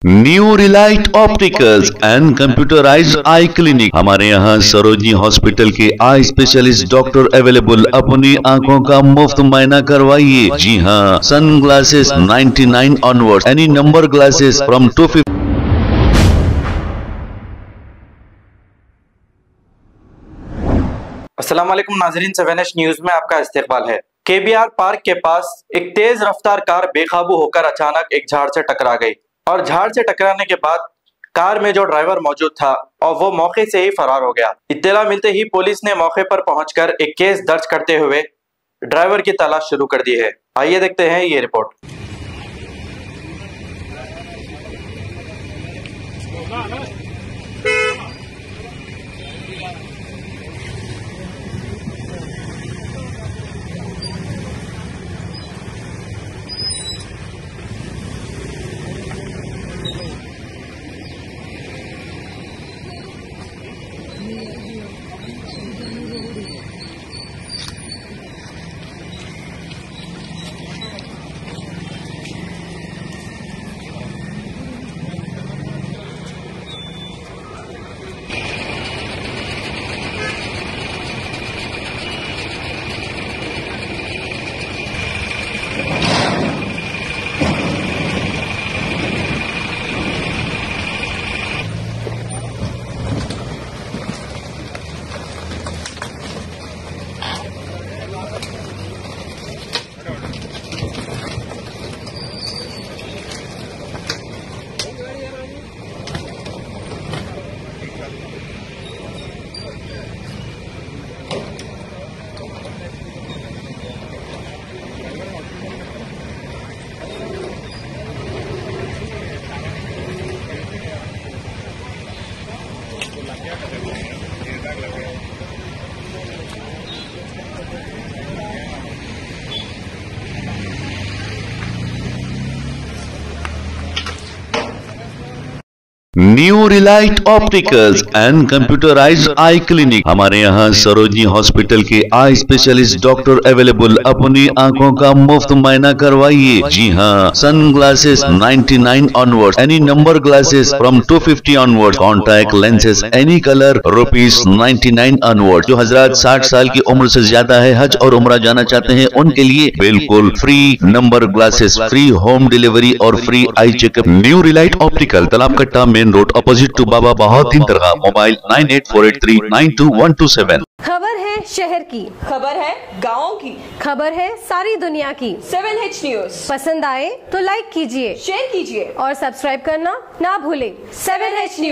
New Relight opticals and computerised I clinic. हमारे यहाँ Sarojini hospital के आई स्पेशलिस्ट डॉक्टर अवेलेबल। अपनी आंखों का मुफ्त मायना करवाइए। जी हाँ, sun glasses 99 onward, any number glasses from 250। अस्सलाम वालेकुम नाजरीन, 7H न्यूज में आपका इस्तकबाल है। KBR पार्क के पास एक तेज रफ्तार कार बेकाबू होकर अचानक एक झाड़ से टकरा गई और झाड़ से टकराने के बाद कार में जो ड्राइवर मौजूद था और वो मौके से ही फरार हो गया। इत्तला मिलते ही पुलिस ने मौके पर पहुंचकर एक केस दर्ज करते हुए ड्राइवर की तलाश शुरू कर दी है। आइए देखते हैं ये report. New Relight opticals and computerised I clinic. हमारे यहाँ सरोजनी हॉस्पिटल के आई स्पेशलिस्ट डॉक्टर अवेलेबल। अपनी आंखों का मुफ्त मायना करवाइए। जी हाँ, sun glasses 99 onward, any number glasses from 250 onward, contact lenses any colour ₹99 onward. जो हजरात 60 साल की उम्र से ज्यादा है, हज और उम्रा जाना चाहते हैं, उनके लिए बिल्कुल free number glasses, free home delivery और free eye checkup. New relight optical, Talab Katta, main road, opposite to Baba Bahauddin Dargah. Mobile 9848392127। खबर है शहर की, खबर है गाँव की, खबर है सारी दुनिया की। 7H न्यूज पसंद आए तो लाइक कीजिए, शेयर कीजिए और सब्सक्राइब करना ना भूले। 7H news.